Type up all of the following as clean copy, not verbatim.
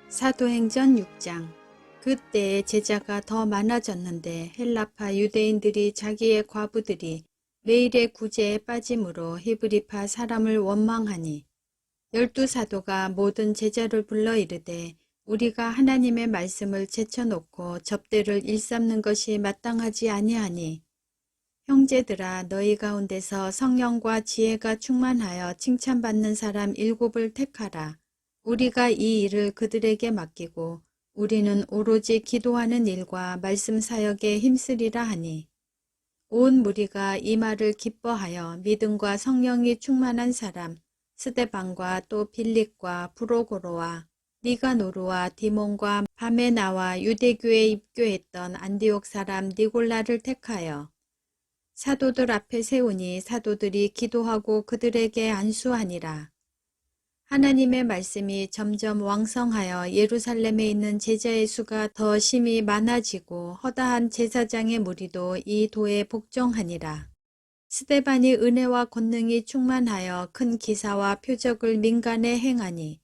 사도행전 6장. 그때 제자가 더 많아졌는데 헬라파 유대인들이 자기의 과부들이 매일의 구제에 빠짐으로 히브리파 사람을 원망하니 12사도가 모든 제자를 불러 이르되 우리가 하나님의 말씀을 제쳐놓고 접대를 일삼는 것이 마땅하지 아니하니 형제들아 너희 가운데서 성령과 지혜가 충만하여 칭찬받는 사람 7을 택하라. 우리가 이 일을 그들에게 맡기고 우리는 오로지 기도하는 일과 말씀 사역에 힘쓰리라 하니 온 무리가 이 말을 기뻐하여 믿음과 성령이 충만한 사람 스데반과 또 빌립과 브로고로와 니가노르와 디몬과 바메나와 유대교에 입교했던 안디옥 사람 니골라를 택하여 사도들 앞에 세우니 사도들이 기도하고 그들에게 안수하니라. 하나님의 말씀이 점점 왕성하여 예루살렘에 있는 제자의 수가 더 심히 많아지고 허다한 제사장의 무리도 이 도에 복종하니라. 스데반이 은혜와 권능이 충만하여 큰 기사와 표적을 민간에 행하니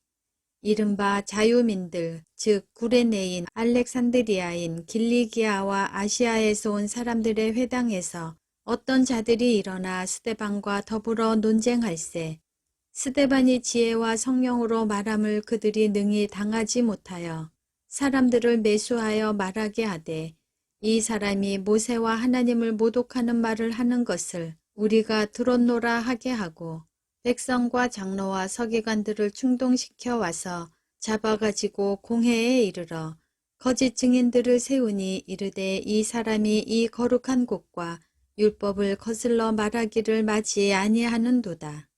이른바 자유민들 즉 구레네인 알렉산드리아인 길리기아와 아시아에서 온 사람들의 회당에서 어떤 자들이 일어나 스데반과 더불어 논쟁할세 스데반이 지혜와 성령으로 말함을 그들이 능히 당하지 못하여 사람들을 매수하여 말하게 하되 이 사람이 모세와 하나님을 모독하는 말을 하는 것을 우리가 들었노라 하게 하고 백성과 장로와 서기관들을 충동시켜 와서 잡아가지고 공회에 이르러 거짓 증인들을 세우니 이르되 이 사람이 이 거룩한 곳과 율법을 거슬러 말하기를 맞이 아니하는도다.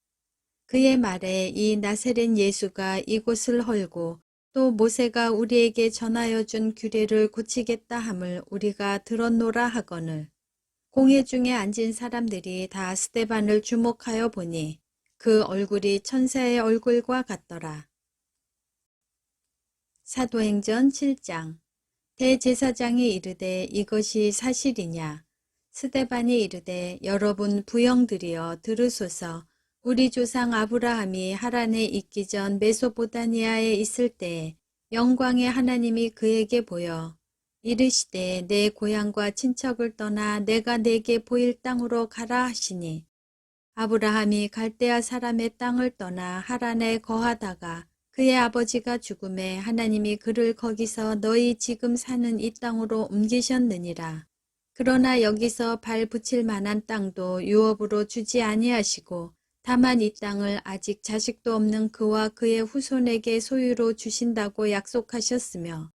그의 말에 이 나세렛 예수가 이곳을 헐고 또 모세가 우리에게 전하여 준 규례를 고치겠다 함을 우리가 들었노라 하거늘 공회 중에 앉은 사람들이 다 스데반을 주목하여 보니 그 얼굴이 천사의 얼굴과 같더라. 사도행전 7장. 대제사장이 이르되 이것이 사실이냐. 스데반이 이르되 여러분 부형들이여 들으소서. 우리 조상 아브라함이 하란에 있기 전 메소포타미아에 있을 때에 영광의 하나님이 그에게 보여 이르시되 내 고향과 친척을 떠나 내가 내게 보일 땅으로 가라 하시니 아브라함이 갈대아 사람의 땅을 떠나 하란에 거하다가 그의 아버지가 죽음에 하나님이 그를 거기서 너희 지금 사는 이 땅으로 옮기셨느니라. 그러나 여기서 발 붙일 만한 땅도 유업으로 주지 아니하시고 다만 이 땅을 아직 자식도 없는 그와 그의 후손에게 소유로 주신다고 약속하셨으며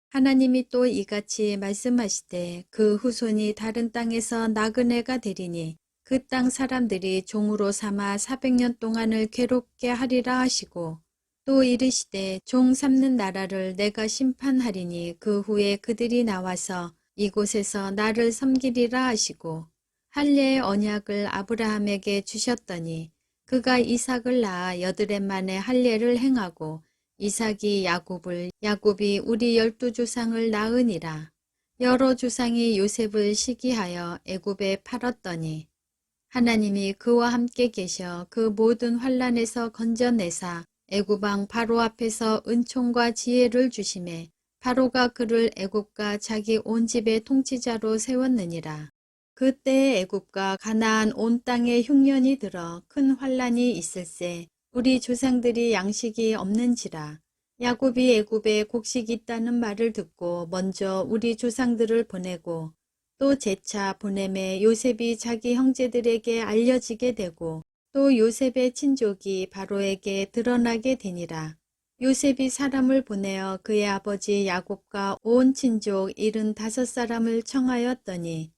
하나님이 또 이같이 말씀하시되 그 후손이 다른 땅에서 나그네가 되리니 그 땅 사람들이 종으로 삼아 400년 동안을 괴롭게 하리라 하시고 또 이르시되 종 삼는 나라를 내가 심판하리니 그 후에 그들이 나와서 이곳에서 나를 섬기리라 하시고 할례의 언약을 아브라함에게 주셨더니 그가 이삭을 낳아 8해 만에 할례를 행하고 이삭이 야곱을 야곱이 우리 12조상을 낳으니라. 여러 조상이 요셉을 시기하여 애굽에 팔았더니 하나님이 그와 함께 계셔 그 모든 환난에서 건져내사 애굽 왕 바로 앞에서 은총과 지혜를 주심에 바로가 그를 애굽과 자기 온 집의 통치자로 세웠느니라. 그때에 애굽과 가나안 온 땅에 흉년이 들어 큰 환난이 있을세 우리 조상들이 양식이 없는지라. 야곱이 애굽에 곡식이 있다는 말을 듣고 먼저 우리 조상들을 보내고 또 재차 보냄에 요셉이 자기 형제들에게 알려지게 되고 또 요셉의 친족이 바로에게 드러나게 되니라. 요셉이 사람을 보내어 그의 아버지 야곱과 온 친족 75사람을 청하였더니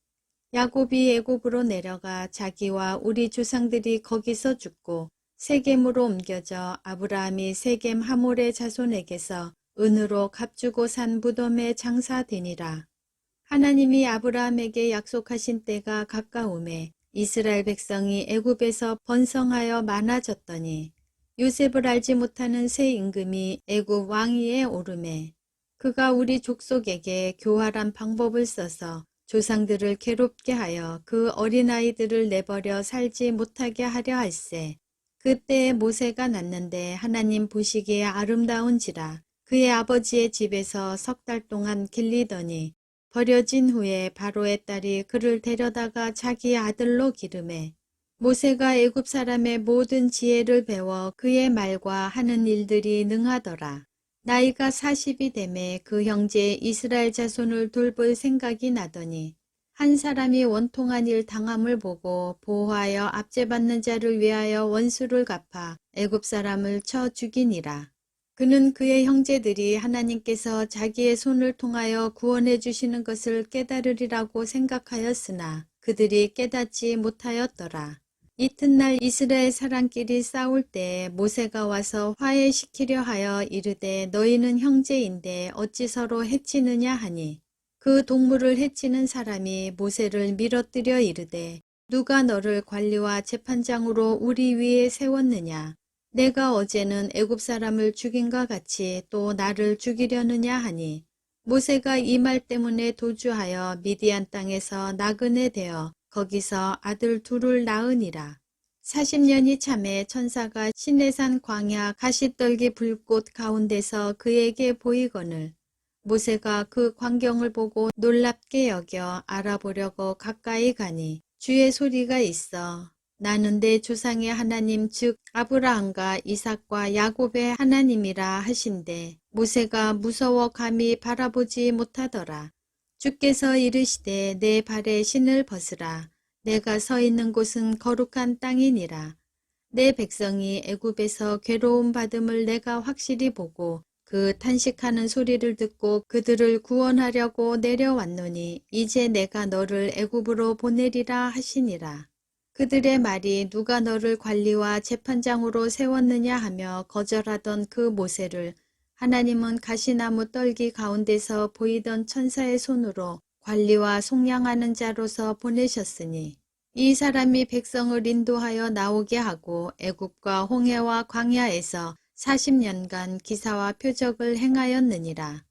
야곱이 애굽으로 내려가 자기와 우리 조상들이 거기서 죽고 세겜으로 옮겨져 아브라함이 세겜 하몰의 자손에게서 은으로 값주고 산 무덤에 장사되니라. 하나님이 아브라함에게 약속하신 때가 가까우매 이스라엘 백성이 애굽에서 번성하여 많아졌더니 요셉을 알지 못하는 새 임금이 애굽 왕위에 오르매 그가 우리 족속에게 교활한 방법을 써서 조상들을 괴롭게 하여 그 어린아이들을 내버려 살지 못하게 하려 할세. 그때에 모세가 났는데 하나님 보시기에 아름다운지라 그의 아버지의 집에서 3달 동안 길리더니 버려진 후에 바로의 딸이 그를 데려다가 자기 아들로 기르매 모세가 애굽 사람의 모든 지혜를 배워 그의 말과 하는 일들이 능하더라. 나이가 40이 되매 그 형제 이스라엘 자손을 돌볼 생각이 나더니 한 사람이 원통한 일 당함을 보고 보호하여 압제받는 자를 위하여 원수를 갚아 애굽 사람을 쳐 죽이니라. 그는 그의 형제들이 하나님께서 자기의 손을 통하여 구원해 주시는 것을 깨달으리라고 생각하였으나 그들이 깨닫지 못하였더라. 이튿날 이스라엘 사람끼리 싸울 때 모세가 와서 화해시키려 하여 이르되 너희는 형제인데 어찌 서로 해치느냐 하니 그 동물을 해치는 사람이 모세를 밀어뜨려 이르되 누가 너를 관리와 재판장으로 우리 위에 세웠느냐 내가 어제는 애굽 사람을 죽인과 같이 또 나를 죽이려느냐 하니 모세가 이 말 때문에 도주하여 미디안 땅에서 나그네 되어 거기서 아들 둘을 낳으니라. 40년이 참에 천사가 시내산 광야 가시떨기 불꽃 가운데서 그에게 보이거늘 모세가 그 광경을 보고 놀랍게 여겨 알아보려고 가까이 가니 주의 소리가 있어 나는 내 조상의 하나님 즉 아브라함과 이삭과 야곱의 하나님이라 하신대 모세가 무서워 감히 바라보지 못하더라. 주께서 이르시되 내 발에 신을 벗으라. 내가 서 있는 곳은 거룩한 땅이니라. 내 백성이 애굽에서 괴로움 받음을 내가 확실히 보고 그 탄식하는 소리를 듣고 그들을 구원하려고 내려왔노니 이제 내가 너를 애굽으로 보내리라 하시니라. 그들의 말이 누가 너를 관리와 재판장으로 세웠느냐 하며 거절하던 그 모세를 하나님은 가시나무 떨기 가운데서 보이던 천사의 손으로 관리와 속량하는 자로서 보내셨으니 이 사람이 백성을 인도하여 나오게 하고 애굽과 홍해와 광야에서 40년간 기사와 표적을 행하였느니라.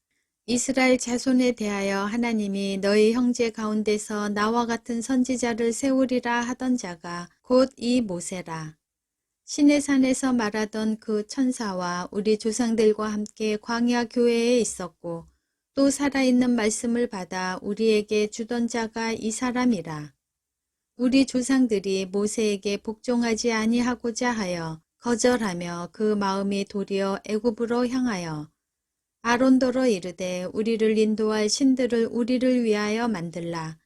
이스라엘 자손에 대하여 하나님이 너희 형제 가운데서 나와 같은 선지자를 세우리라 하던 자가 곧 이 모세라. 시내산에서 말하던 그 천사와 우리 조상들과 함께 광야 교회에 있었고 또 살아있는 말씀을 받아 우리에게 주던 자가 이 사람이라. 우리 조상들이 모세에게 복종하지 아니하고자 하여 거절하며 그 마음이 도리어 애굽으로 향하여 아론더러 이르되 우리를 인도할 신들을 우리를 위하여 만들라.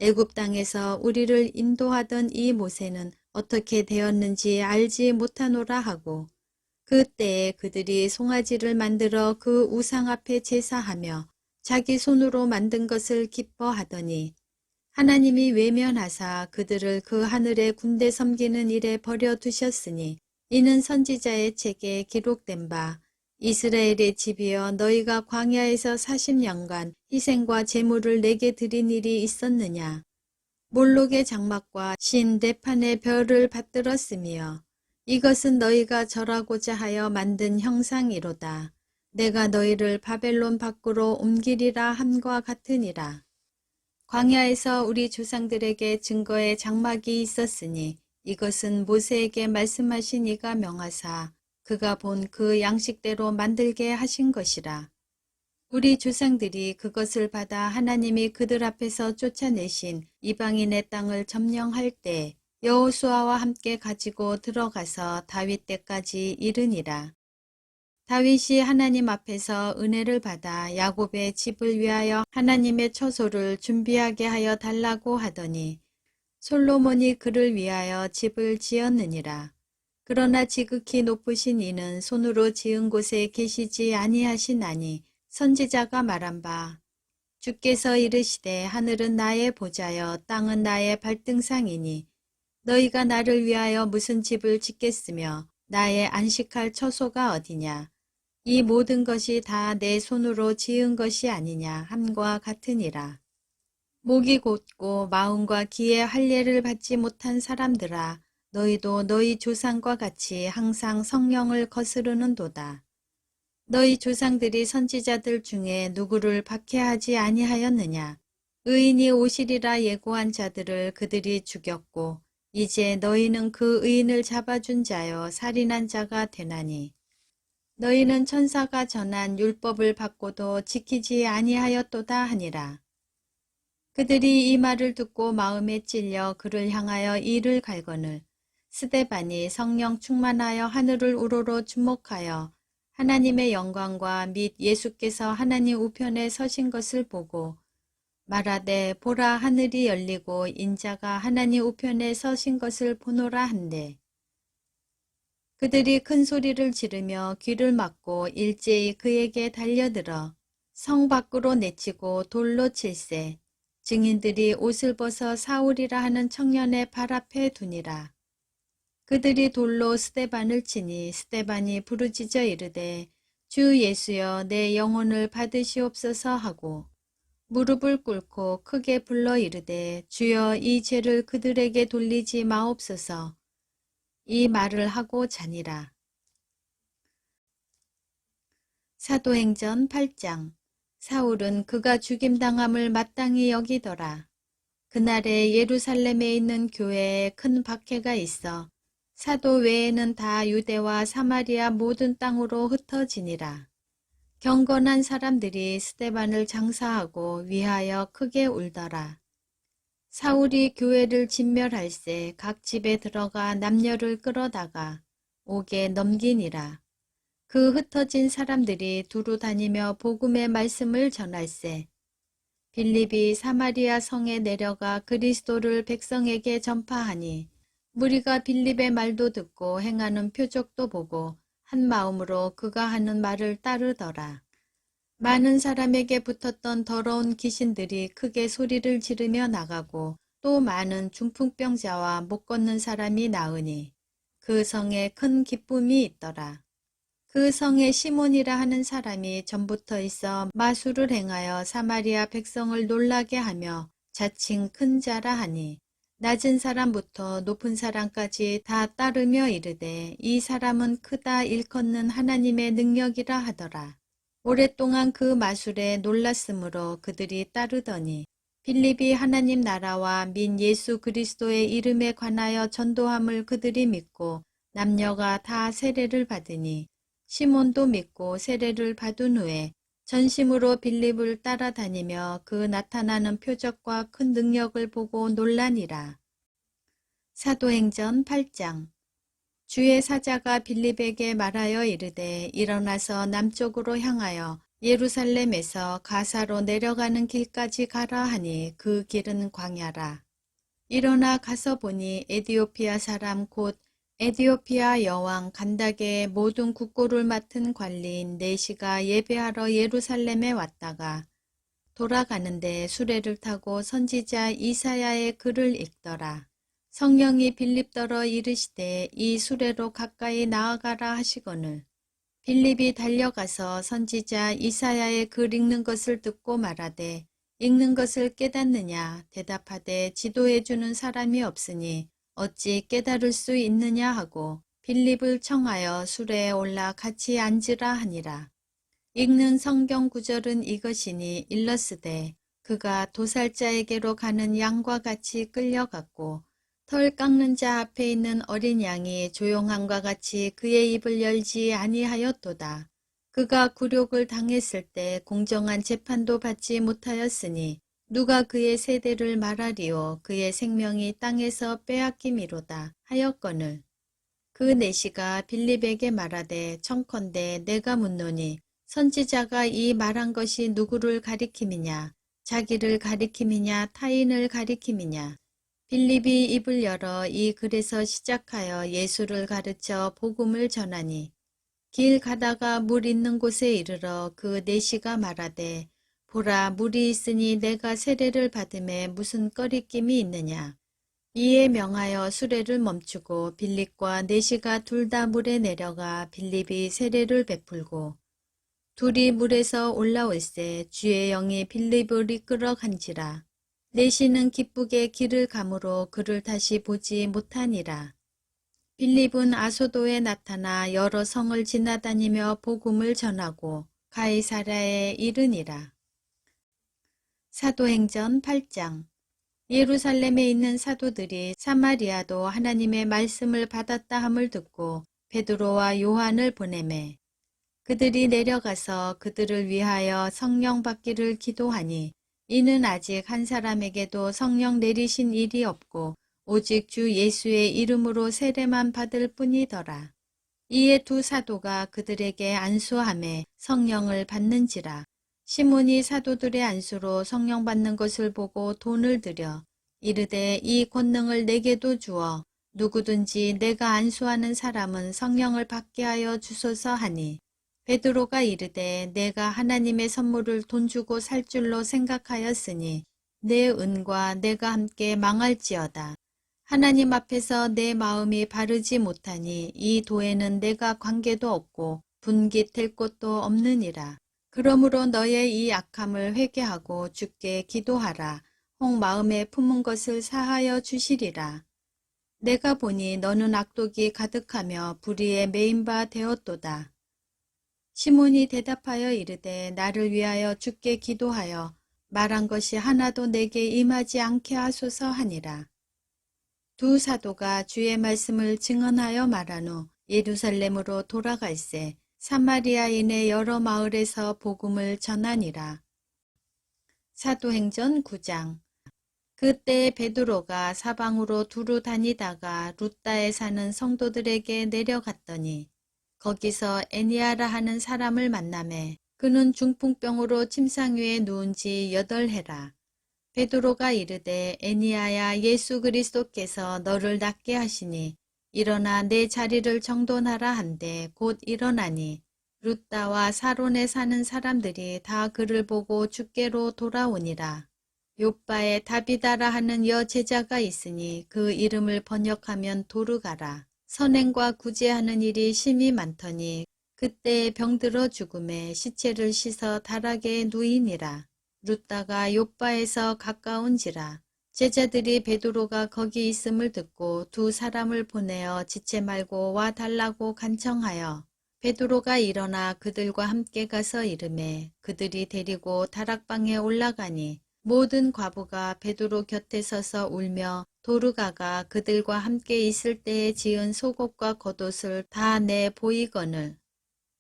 애굽 땅에서 우리를 인도하던 이 모세는 어떻게 되었는지 알지 못하노라 하고 그때에 그들이 송아지를 만들어 그 우상 앞에 제사하며 자기 손으로 만든 것을 기뻐하더니 하나님이 외면하사 그들을 그 하늘의 군대 섬기는 일에 버려두셨으니 이는 선지자의 책에 기록된 바 이스라엘의 집이여 너희가 광야에서 40년간 희생과 제물을 내게 드린 일이 있었느냐. 몰록의 장막과 신 레판의 별을 받들었으며 이것은 너희가 절하고자 하여 만든 형상이로다. 내가 너희를 바벨론 밖으로 옮기리라 함과 같으니라. 광야에서 우리 조상들에게 증거의 장막이 있었으니 이것은 모세에게 말씀하신 이가 명하사 그가 본 그 양식대로 만들게 하신 것이라. 우리 조상들이 그것을 받아 하나님이 그들 앞에서 쫓아내신 이방인의 땅을 점령할 때 여호수아와 함께 가지고 들어가서 다윗 때까지 이르니라. 다윗이 하나님 앞에서 은혜를 받아 야곱의 집을 위하여 하나님의 처소를 준비하게 하여 달라고 하더니 솔로몬이 그를 위하여 집을 지었느니라. 그러나 지극히 높으신 이는 손으로 지은 곳에 계시지 아니하시나니 선지자가 말한 바 주께서 이르시되 하늘은 나의 보좌여 땅은 나의 발등상이니 너희가 나를 위하여 무슨 집을 짓겠으며 나의 안식할 처소가 어디냐. 이 모든 것이 다 내 손으로 지은 것이 아니냐 함과 같으니라. 목이 곧고 마음과 귀에 할례를 받지 못한 사람들아 너희도 너희 조상과 같이 항상 성령을 거스르는도다. 너희 조상들이 선지자들 중에 누구를 박해하지 아니하였느냐. 의인이 오시리라 예고한 자들을 그들이 죽였고 이제 너희는 그 의인을 잡아준 자여 살인한 자가 되나니 너희는 천사가 전한 율법을 받고도 지키지 아니하였도다 하니라. 그들이 이 말을 듣고 마음에 찔려 그를 향하여 이를 갈거늘 스데반이 성령 충만하여 하늘을 우러러 주목하여 하나님의 영광과 및 예수께서 하나님 우편에 서신 것을 보고 말하되 보라 하늘이 열리고 인자가 하나님 우편에 서신 것을 보노라 한대. 그들이 큰 소리를 지르며 귀를 막고 일제히 그에게 달려들어 성 밖으로 내치고 돌로 칠세. 증인들이 옷을 벗어 사울이라 하는 청년의 발 앞에 두니라. 그들이 돌로 스데반을 치니 스데반이 부르짖어 이르되 주 예수여 내 영혼을 받으시옵소서 하고 무릎을 꿇고 크게 불러 이르되 주여 이 죄를 그들에게 돌리지 마옵소서. 이 말을 하고 자니라. 사도행전 8장. 사울은 그가 죽임당함을 마땅히 여기더라. 그날에 예루살렘에 있는 교회에 큰 박해가 있어 사도 외에는 다 유대와 사마리아 모든 땅으로 흩어지니라. 경건한 사람들이 스데반을 장사하고 위하여 크게 울더라. 사울이 교회를 진멸할세 각 집에 들어가 남녀를 끌어다가 옥에 넘기니라. 그 흩어진 사람들이 두루 다니며 복음의 말씀을 전할세. 빌립이 사마리아 성에 내려가 그리스도를 백성에게 전파하니 무리가 빌립의 말도 듣고 행하는 표적도 보고 한 마음으로 그가 하는 말을 따르더라. 많은 사람에게 붙었던 더러운 귀신들이 크게 소리를 지르며 나가고 또 많은 중풍병자와 못 걷는 사람이 나으니 그 성에 큰 기쁨이 있더라. 그 성에 시몬이라 하는 사람이 전부터 있어 마술을 행하여 사마리아 백성을 놀라게 하며 자칭 큰 자라 하니 낮은 사람부터 높은 사람까지 다 따르며 이르되 이 사람은 크다 일컫는 하나님의 능력이라 하더라. 오랫동안 그 마술에 놀랐으므로 그들이 따르더니 빌립이 하나님 나라와 민 예수 그리스도의 이름에 관하여 전도함을 그들이 믿고 남녀가 다 세례를 받으니 시몬도 믿고 세례를 받은 후에 전심으로 빌립을 따라다니며 그 나타나는 표적과 큰 능력을 보고 놀라니라. 사도행전 8장. 주의 사자가 빌립에게 말하여 이르되 일어나서 남쪽으로 향하여 예루살렘에서 가사로 내려가는 길까지 가라 하니 그 길은 광야라. 일어나 가서 보니 에디오피아 사람 곧 에디오피아 여왕 간다게의 모든 국고를 맡은 관리인 네시가 예배하러 예루살렘에 왔다가 돌아가는데 수레를 타고 선지자 이사야의 글을 읽더라. 성령이 빌립더러 이르시되 이 수레로 가까이 나아가라 하시거늘 빌립이 달려가서 선지자 이사야의 글 읽는 것을 듣고 말하되 읽는 것을 깨닫느냐 대답하되 지도해주는 사람이 없으니 어찌 깨달을 수 있느냐 하고 빌립을 청하여 수레에 올라 같이 앉으라 하니라. 읽는 성경 구절은 이것이니 일러스되 그가 도살자에게로 가는 양과 같이 끌려갔고 털 깎는 자 앞에 있는 어린 양이 조용함과 같이 그의 입을 열지 아니하였도다. 그가 굴욕을 당했을 때 공정한 재판도 받지 못하였으니 누가 그의 세대를 말하리요 그의 생명이 땅에서 빼앗김이로다 하였거늘 그 내시가 빌립에게 말하되 청컨대 내가 묻노니 선지자가 이 말한 것이 누구를 가리킴이냐 자기를 가리킴이냐 타인을 가리킴이냐 빌립이 입을 열어 이 글에서 시작하여 예수를 가르쳐 복음을 전하니 길 가다가 물 있는 곳에 이르러 그 내시가 말하되 보라 물이 있으니 내가 세례를 받음에 무슨 꺼리낌이 있느냐. 이에 명하여 수레를 멈추고 빌립과 내시가 둘 다 물에 내려가 빌립이 세례를 베풀고 둘이 물에서 올라올새 주의 영이 빌립을 이끌어 간지라. 내시는 기쁘게 길을 가므로 그를 다시 보지 못하니라. 빌립은 아소도에 나타나 여러 성을 지나다니며 복음을 전하고 가이사랴에 이르니라. 사도행전 8장. 예루살렘에 있는 사도들이 사마리아도 하나님의 말씀을 받았다 함을 듣고 베드로와 요한을 보내매 그들이 내려가서 그들을 위하여 성령 받기를 기도하니 이는 아직 한 사람에게도 성령 내리신 일이 없고 오직 주 예수의 이름으로 세례만 받을 뿐이더라. 이에 두 사도가 그들에게 안수하매 성령을 받는지라. 시몬이 사도들의 안수로 성령 받는 것을 보고 돈을 들여 이르되 이 권능을 내게도 주어 누구든지 내가 안수하는 사람은 성령을 받게 하여 주소서 하니 베드로가 이르되 내가 하나님의 선물을 돈 주고 살 줄로 생각하였으니 내 은과 내가 함께 망할지어다. 하나님 앞에서 내 마음이 바르지 못하니 이 도에는 내가 관계도 없고 분깃될 곳도 없느니라. 그러므로 너의 이 악함을 회개하고 주께 기도하라. 혹 마음에 품은 것을 사하여 주시리라. 내가 보니 너는 악독이 가득하며 불의에 매인 바 되었도다. 시몬이 대답하여 이르되 나를 위하여 주께 기도하여 말한 것이 하나도 내게 임하지 않게 하소서 하니라. 두 사도가 주의 말씀을 증언하여 말한 후 예루살렘으로 돌아갈새 사마리아인의 여러 마을에서 복음을 전하니라. 사도행전 9장. 그때 베드로가 사방으로 두루 다니다가 룻다에 사는 성도들에게 내려갔더니 거기서 애니아라 하는 사람을 만나매 그는 중풍병으로 침상 위에 누운 지 8해라. 베드로가 이르되 애니아야 예수 그리스도께서 너를 낫게 하시니 일어나 내 자리를 정돈하라 한데 곧 일어나니 룻다와 사론에 사는 사람들이 다 그를 보고 주께로 돌아오니라. 욥바에 다비다라 하는 여제자가 있으니 그 이름을 번역하면 도르가라. 선행과 구제하는 일이 심히 많더니 그때 병들어 죽음에 시체를 씻어 다락에 누이니라. 룻다가 욥바에서 가까운지라. 제자들이 베드로가 거기 있음을 듣고 두 사람을 보내어 지체 말고 와 달라고 간청하여 베드로가 일어나 그들과 함께 가서 이르매 그들이 데리고 다락방에 올라가니 모든 과부가 베드로 곁에 서서 울며 도르가가 그들과 함께 있을 때에 지은 속옷과 겉옷을 다 내 보이거늘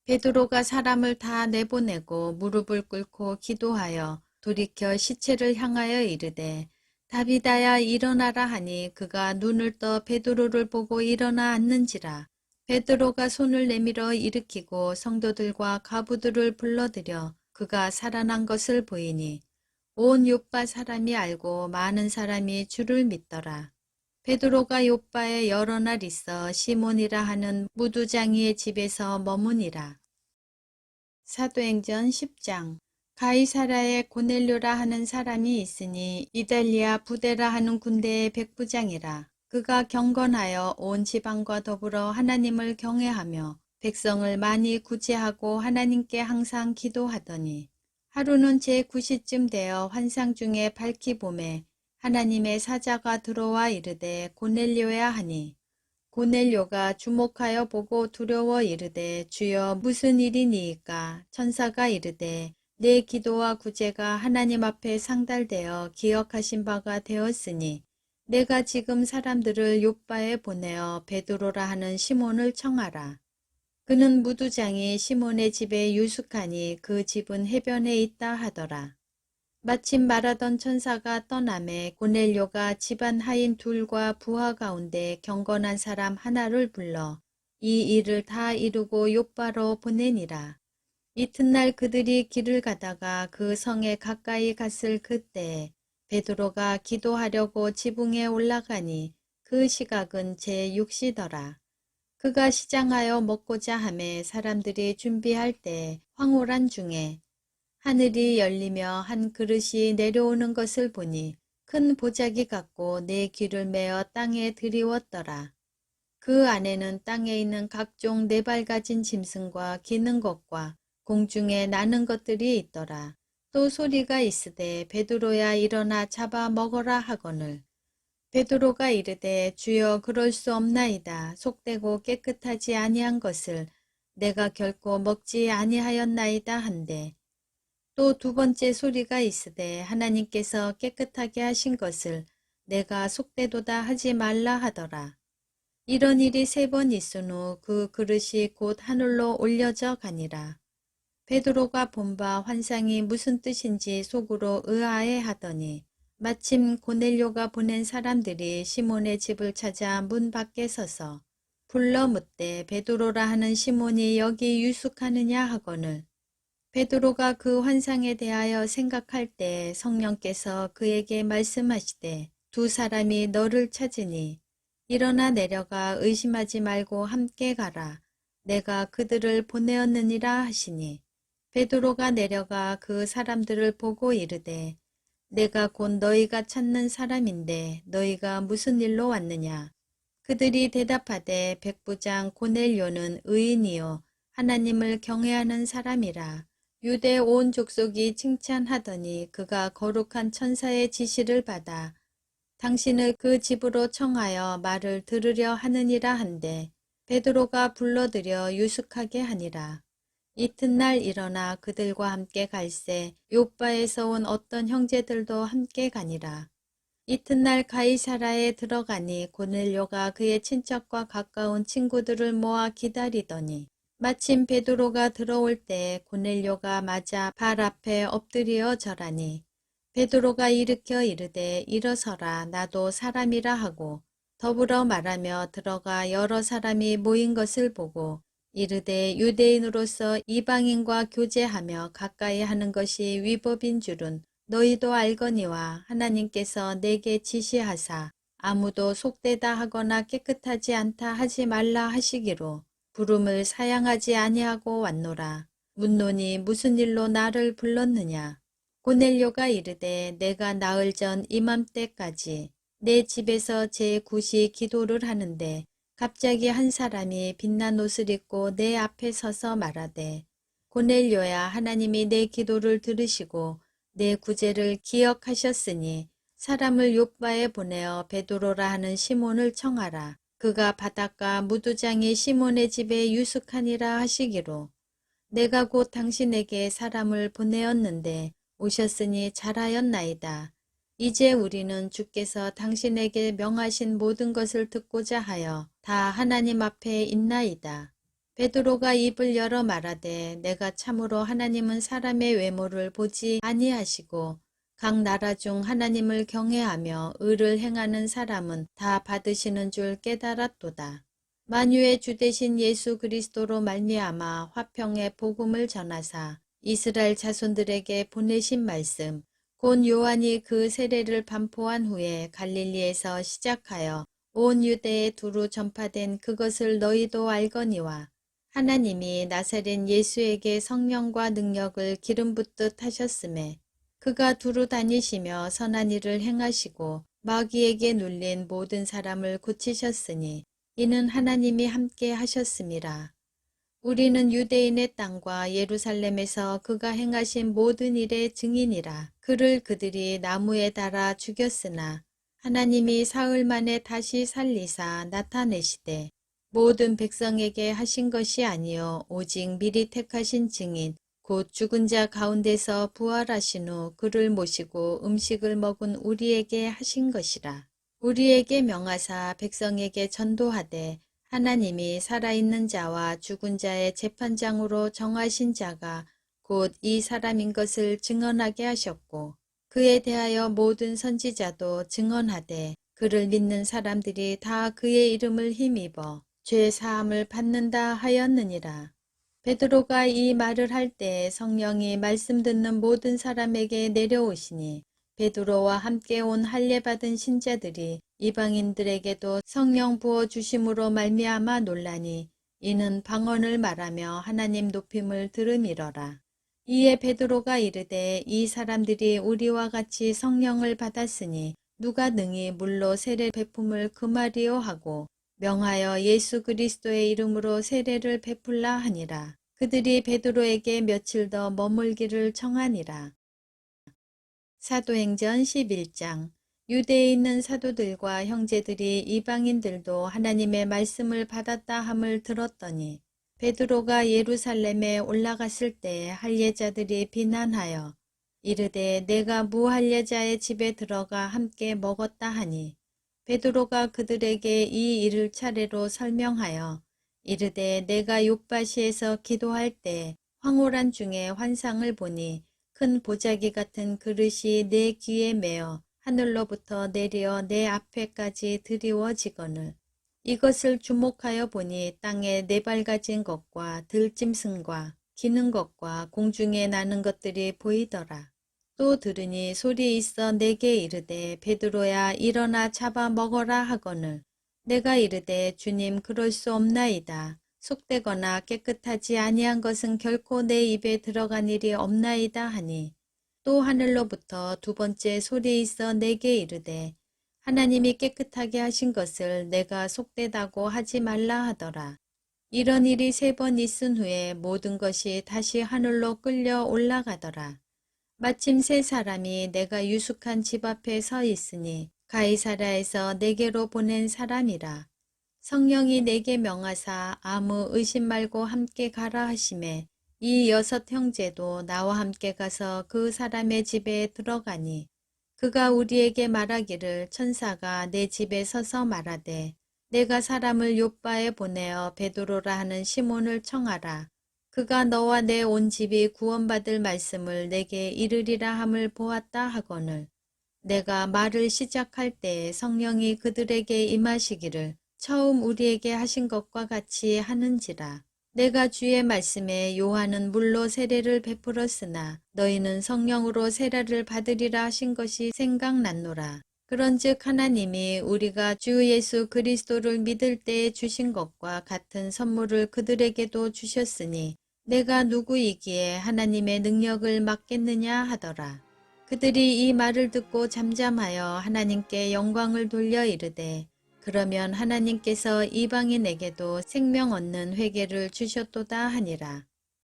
베드로가 사람을 다 내보내고 무릎을 꿇고 기도하여 돌이켜 시체를 향하여 이르되 다비다야 일어나라 하니 그가 눈을 떠 베드로를 보고 일어나 앉는지라. 베드로가 손을 내밀어 일으키고 성도들과 과부들을 불러들여 그가 살아난 것을 보이니 온 욥바 사람이 알고 많은 사람이 주를 믿더라. 베드로가 욥바에 여러 날 있어 시몬이라 하는 무두장이의 집에서 머무니라. 사도행전 10장. 가이사라에 고넬료라 하는 사람이 있으니 이달리아 부대라 하는 군대의 백부장이라. 그가 경건하여 온 지방과 더불어 하나님을 경외하며 백성을 많이 구제하고 하나님께 항상 기도하더니 하루는 제9시쯤 되어 환상 중에 밝히 봄에 하나님의 사자가 들어와 이르되 고넬료야 하니 고넬료가 주목하여 보고 두려워 이르되 주여 무슨 일이니이까. 천사가 이르되 내 기도와 구제가 하나님 앞에 상달되어 기억하신 바가 되었으니 내가 지금 사람들을 욥바에 보내어 베드로라 하는 시몬을 청하라. 그는 무두장이 시몬의 집에 유숙하니 그 집은 해변에 있다 하더라. 마침 말하던 천사가 떠나매 고넬료가 집안 하인 둘과 부하 가운데 경건한 사람 하나를 불러 이 일을 다 이루고 욥바로 보내니라. 이튿날 그들이 길을 가다가 그 성에 가까이 갔을 그때에 베드로가 기도하려고 지붕에 올라가니 그 시각은 제6시더라. 그가 시장하여 먹고자 하매 사람들이 준비할 때 황홀한 중에 하늘이 열리며 한 그릇이 내려오는 것을 보니 큰 보자기 같고 네 귀를 메어 땅에 들이웠더라. 그 안에는 땅에 있는 각종 네 발 가진 짐승과 기는 것과 공중에 나는 것들이 있더라. 또 소리가 있으되 베드로야 일어나 잡아 먹어라 하거늘 베드로가 이르되 주여 그럴 수 없나이다. 속되고 깨끗하지 아니한 것을 내가 결코 먹지 아니하였나이다 한데 또 두 번째 소리가 있으되 하나님께서 깨끗하게 하신 것을 내가 속되도다 하지 말라 하더라. 이런 일이 3번 있은 후 그 그릇이 곧 하늘로 올려져 가니라. 베드로가 본 바 환상이 무슨 뜻인지 속으로 의아해 하더니 마침 고넬료가 보낸 사람들이 시몬의 집을 찾아 문 밖에 서서 불러 묻되 베드로라 하는 시몬이 여기 유숙하느냐 하거늘 베드로가 그 환상에 대하여 생각할 때 성령께서 그에게 말씀하시되 두 사람이 너를 찾으니 일어나 내려가 의심하지 말고 함께 가라. 내가 그들을 보내었느니라 하시니 베드로가 내려가 그 사람들을 보고 이르되 내가 곧 너희가 찾는 사람인데 너희가 무슨 일로 왔느냐. 그들이 대답하되 백부장 고넬료는 의인이요 하나님을 경외하는 사람이라. 유대 온 족속이 칭찬하더니 그가 거룩한 천사의 지시를 받아 당신을 그 집으로 청하여 말을 들으려 하느니라 한데 베드로가 불러들여 유숙하게 하니라. 이튿날 일어나 그들과 함께 갈새 요바에서 온 어떤 형제들도 함께 가니라. 이튿날 가이사라에 들어가니 고넬료가 그의 친척과 가까운 친구들을 모아 기다리더니 마침 베드로가 들어올 때 고넬료가 맞아 발 앞에 엎드려 절하니 베드로가 일으켜 이르되 일어서라 나도 사람이라 하고 더불어 말하며 들어가 여러 사람이 모인 것을 보고 이르되 유대인으로서 이방인과 교제하며 가까이 하는 것이 위법인 줄은 너희도 알거니와 하나님께서 내게 지시하사 아무도 속되다 하거나 깨끗하지 않다 하지 말라 하시기로 부름을 사양하지 아니하고 왔노라. 묻노니 무슨 일로 나를 불렀느냐. 고넬료가 이르되 내가 나흘 전 이맘때까지 내 집에서 제9시 기도를 하는데 갑자기 한 사람이 빛난 옷을 입고 내 앞에 서서 말하되 고넬료야 하나님이 내 기도를 들으시고 내 구제를 기억하셨으니 사람을 욥바에 보내어 베드로라 하는 시몬을 청하라. 그가 바닷가 무두장이 시몬의 집에 유숙하니라 하시기로 내가 곧 당신에게 사람을 보내었는데 오셨으니 잘하였나이다. 이제 우리는 주께서 당신에게 명하신 모든 것을 듣고자 하여 다 하나님 앞에 있나이다. 베드로가 입을 열어 말하되 내가 참으로 하나님은 사람의 외모를 보지 아니하시고 각 나라 중 하나님을 경외하며 의를 행하는 사람은 다 받으시는 줄 깨달았도다. 만유의 주 되신 예수 그리스도로 말미암아 화평의 복음을 전하사 이스라엘 자손들에게 보내신 말씀 곧 요한이 그 세례를 반포한 후에 갈릴리에서 시작하여 온 유대에 두루 전파된 그것을 너희도 알거니와 하나님이 나사렛 예수에게 성령과 능력을 기름 붓듯 하셨음에 그가 두루 다니시며 선한 일을 행하시고 마귀에게 눌린 모든 사람을 고치셨으니 이는 하나님이 함께 하셨음이라. 우리는 유대인의 땅과 예루살렘에서 그가 행하신 모든 일의 증인이라. 그를 그들이 나무에 달아 죽였으나 하나님이 사흘 만에 다시 살리사 나타내시되 모든 백성에게 하신 것이 아니요 오직 미리 택하신 증인 곧 죽은 자 가운데서 부활하신 후 그를 모시고 음식을 먹은 우리에게 하신 것이라. 우리에게 명하사 백성에게 전도하되 하나님이 살아있는 자와 죽은 자의 재판장으로 정하신 자가 곧 이 사람인 것을 증언하게 하셨고 그에 대하여 모든 선지자도 증언하되 그를 믿는 사람들이 다 그의 이름을 힘입어 죄 사함을 받는다 하였느니라. 베드로가 이 말을 할 때 성령이 말씀 듣는 모든 사람에게 내려오시니 베드로와 함께 온 할례 받은 신자들이 이방인들에게도 성령 부어 주심으로 말미암아 놀라니 이는 방언을 말하며 하나님 높임을 들음이러라. 이에 베드로가 이르되 이 사람들이 우리와 같이 성령을 받았으니 누가 능히 물로 세례 베품을 금하리요 하고 명하여 예수 그리스도의 이름으로 세례를 베풀라 하니라. 그들이 베드로에게 며칠 더 머물기를 청하니라. 사도행전 11장. 유대에 있는 사도들과 형제들이 이방인들도 하나님의 말씀을 받았다 함을 들었더니 베드로가 예루살렘에 올라갔을 때 할례자들이 비난하여 이르되 내가 무할례자의 집에 들어가 함께 먹었다 하니 베드로가 그들에게 이 일을 차례로 설명하여 이르되 내가 욥바시에서 기도할 때 황홀한 중에 환상을 보니 큰 보자기 같은 그릇이 내 귀에 매어 하늘로부터 내려 내 앞에까지 드리워지거늘 이것을 주목하여 보니 땅에 네 발 가진 것과 들짐승과 기는 것과 공중에 나는 것들이 보이더라. 또 들으니 소리 있어 내게 이르되 베드로야 일어나 잡아 먹어라 하거늘 내가 이르되 주님 그럴 수 없나이다. 속되거나 깨끗하지 아니한 것은 결코 내 입에 들어간 일이 없나이다 하니 또 하늘로부터 두 번째 소리 있어 내게 이르되 하나님이 깨끗하게 하신 것을 내가 속되다고 하지 말라 하더라. 이런 일이 세 번 있은 후에 모든 것이 다시 하늘로 끌려 올라가더라. 마침 세 사람이 내가 유숙한 집 앞에 서 있으니 가이사랴에서 내게로 보낸 사람이라. 성령이 내게 명하사 아무 의심 말고 함께 가라 하시매 이 여섯 형제도 나와 함께 가서 그 사람의 집에 들어가니 그가 우리에게 말하기를 천사가 내 집에 서서 말하되 내가 사람을 욥바에 보내어 베드로라 하는 시몬을 청하라. 그가 너와 내 온 집이 구원받을 말씀을 내게 이르리라 함을 보았다 하거늘 내가 말을 시작할 때에 성령이 그들에게 임하시기를 처음 우리에게 하신 것과 같이 하는지라. 내가 주의 말씀에 요한은 물로 세례를 베풀었으나 너희는 성령으로 세례를 받으리라 하신 것이 생각났노라. 그런즉 하나님이 우리가 주 예수 그리스도를 믿을 때에 주신 것과 같은 선물을 그들에게도 주셨으니 내가 누구이기에 하나님의 능력을 막겠느냐 하더라. 그들이 이 말을 듣고 잠잠하여 하나님께 영광을 돌려 이르되 그러면 하나님께서 이방인에게도 생명 얻는 회개를 주셨도다 하니라.